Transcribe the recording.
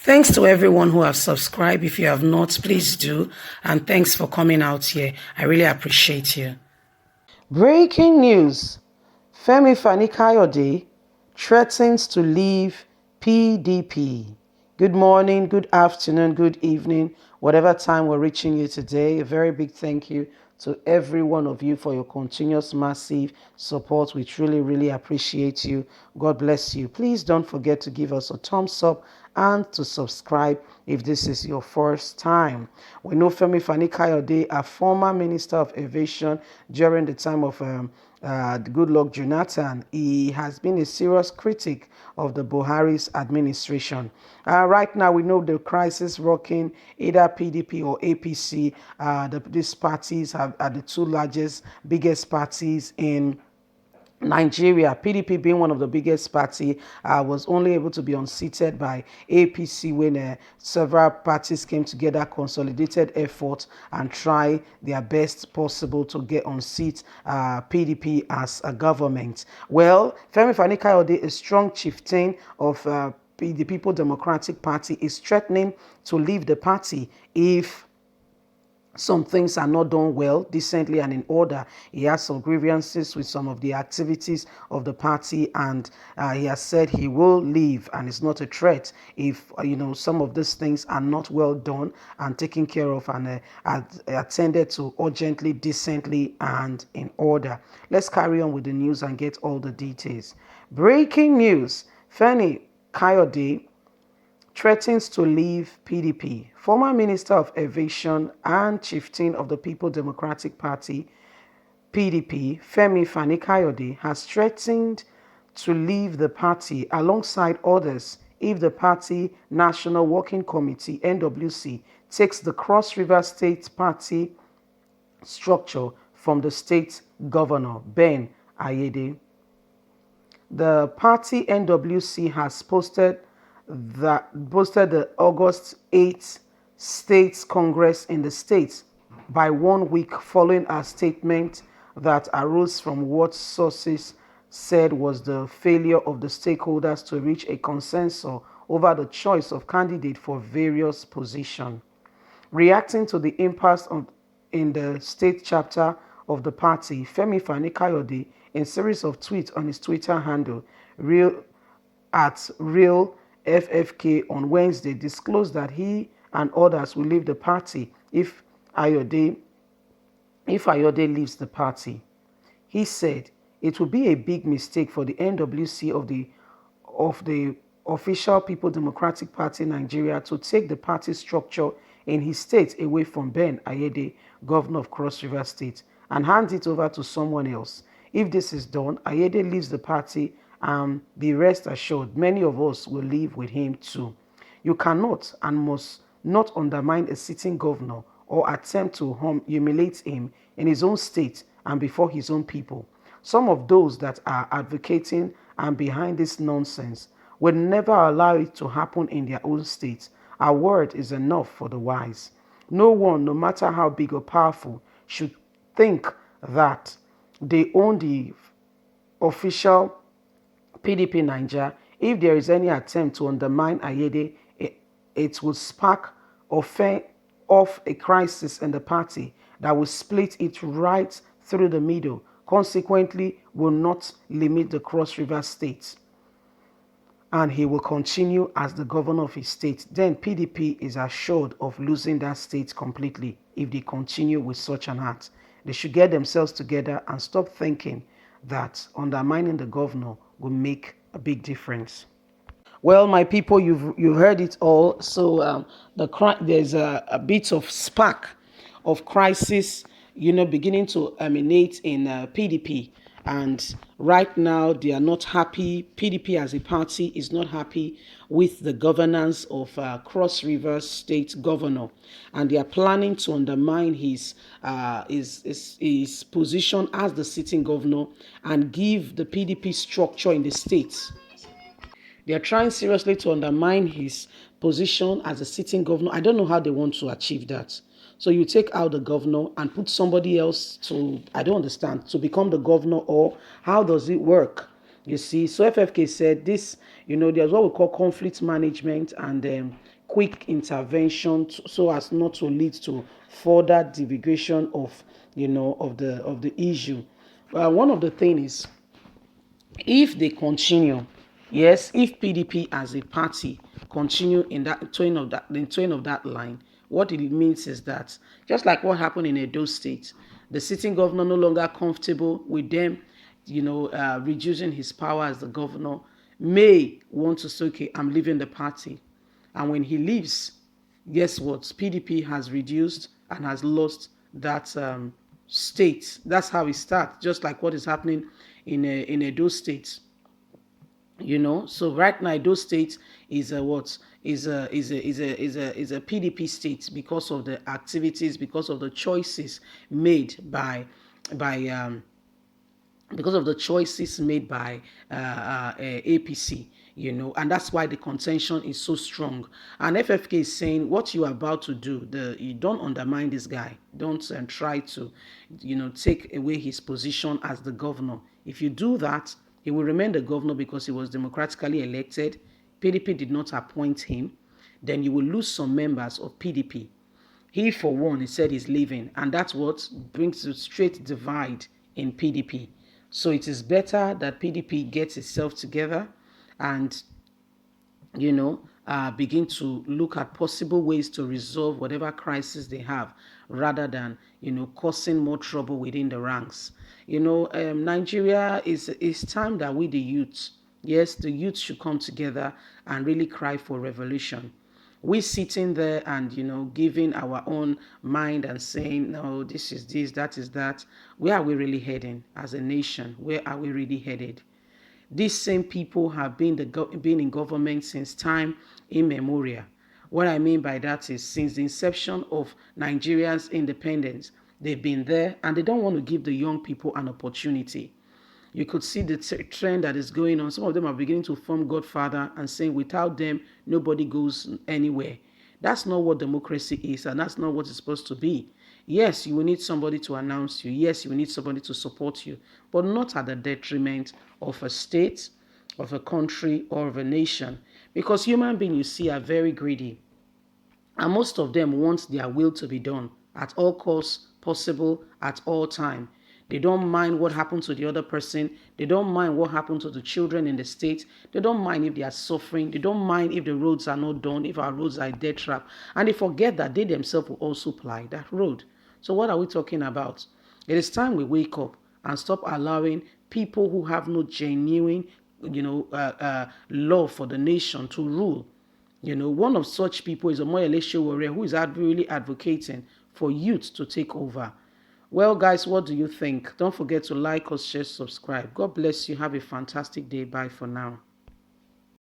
Thanks to everyone who have subscribed. If you have not, please do. And thanks for coming out here. I really appreciate you. Breaking news. Femi Fani-Kayode threatens to leave PDP. Good morning, good afternoon, good evening, whatever time we're reaching you today. A very big thank you to every one of you for your continuous massive support. We truly, really appreciate you. God bless you. Please don't forget to give us a thumbs up and to subscribe if this is your first time. We know Femi Fani-Kayode, a former Minister of Aviation during the time of Goodluck Jonathan. He has been a serious critic of the Buhari's administration. Right now, we know the crisis rocking either PDP or APC. These parties are the two largest, biggest parties in Nigeria. PDP being one of the biggest party, was only able to be unseated by APC when several parties came together, consolidated effort and try their best possible to get unseat PDP as a government. Well, Femi Fani-Kayode, a strong chieftain of the People Democratic Party, is threatening to leave the party if some things are not done well, decently, and in order. He has some grievances with some of the activities of the party, and he has said he will leave, and it's not a threat if some of these things are not well done and taken care of and attended to urgently, decently, and in order. Let's carry on with the news and get all the details. Breaking news: Femi Kayode threatens to leave PDP. Former Minister of Aviation and Chieftain of the People Democratic Party, PDP, Femi Fani-Kayode, has threatened to leave the party alongside others if the party National Working Committee, NWC, takes the Cross River State Party structure from the state governor, Ben Ayede. The party NWC has posted the August 8th States Congress in the States by 1 week following a statement that arose from what sources said was the failure of the stakeholders to reach a consensus over the choice of candidate for various positions. Reacting to the impasse in the state chapter of the party, Femi Fani-Kayode, in a series of tweets on his Twitter handle, Real FFK, on Wednesday, disclosed that he and others will leave the party if Ayode leaves the party. He said it would be a big mistake for the NWC of the official People Democratic Party Nigeria to take the party structure in his state away from Ben Ayede, governor of Cross River State, and hand it over to someone else. If this is done, Ayede leaves the party, and be rest assured, many of us will leave with him too. You cannot and must not undermine a sitting governor or attempt to humiliate him in his own state and before his own people. Some of those that are advocating and behind this nonsense will never allow it to happen in their own states. Our word is enough for the wise. No one, no matter how big or powerful, should think that they own the official PDP Nigeria. If there is any attempt to undermine Ayede, it will spark off a crisis in the party that will split it right through the middle, consequently will not limit the Cross River State, and he will continue as the governor of his state. Then PDP is assured of losing that state completely if they continue with such an act. They should get themselves together and stop thinking that undermining the governor will make a big difference. Well, my people, you've heard it all. So there's a bit of spark of crisis, beginning to emanate in PDP. And right now, they are not happy. PDP as a party is not happy with the governance of Cross River State Governor, and they are planning to undermine his position as the sitting governor and give the PDP structure in the state. They are trying seriously to undermine his position as a sitting governor. I don't know how they want to achieve that. So you take out the governor and put somebody else I don't understand, to become the governor, or how does it work? You see, so FFK said this, there's what we call conflict management and quick intervention so as not to lead to further divulgation of of the issue. One of the things is, if they continue, yes, if PDP as a party continue in that tone of that line, what it means is that, just like what happened in Edo State, the sitting governor no longer comfortable with them, reducing his power as the governor, may want to say, okay, I'm leaving the party. And when he leaves, guess what? PDP has reduced and has lost that state. That's how it starts, just like what is happening in Edo State. So right now those states is a what is a PDP state, because of the activities, because of the choices made by because of the choices made by APC, and that's why the contention is so strong. And FFK is saying, what you are about to do, you don't undermine this guy. Don't try to, take away his position as the governor. If you do that, he will remain the governor because he was democratically elected. PDP did not appoint him. Then you will lose some members of PDP. He, for one, he said he's leaving, and that's what brings a straight divide in PDP. So it is better that PDP gets itself together and, begin to look at possible ways to resolve whatever crisis they have, rather than, causing more trouble within the ranks. Nigeria is time that we, the youth, yes, the youth should come together and really cry for revolution. We sitting there and giving our own mind and saying, no, this is this, that is that. Where are we really heading as a nation? Where are we really headed? These same people have been in government since time immemorial. What I mean by that is, since the inception of Nigeria's independence, they've been there, and they don't want to give the young people an opportunity. You could see the trend that is going on. Some of them are beginning to form Godfather and saying, without them, nobody goes anywhere. That's not what democracy is, and that's not what it's supposed to be. Yes, you will need somebody to announce you. Yes, you will need somebody to support you, but not at the detriment of a state, of a country, or of a nation. Because human beings, you see, are very greedy. And most of them want their will to be done at all costs possible, at all time. They don't mind what happened to the other person. They don't mind what happened to the children in the state. They don't mind if they are suffering. They don't mind if the roads are not done, if our roads are a dead trap. And they forget that they themselves will also ply that road. So what are we talking about? It is time we wake up and stop allowing people who have no genuine, love for the nation to rule. One of such people is Omoyele Sowore, who is really advocating for youth to take over. Well, guys, what do you think? Don't forget to like us, share, subscribe. God bless you. Have a fantastic day. Bye for now.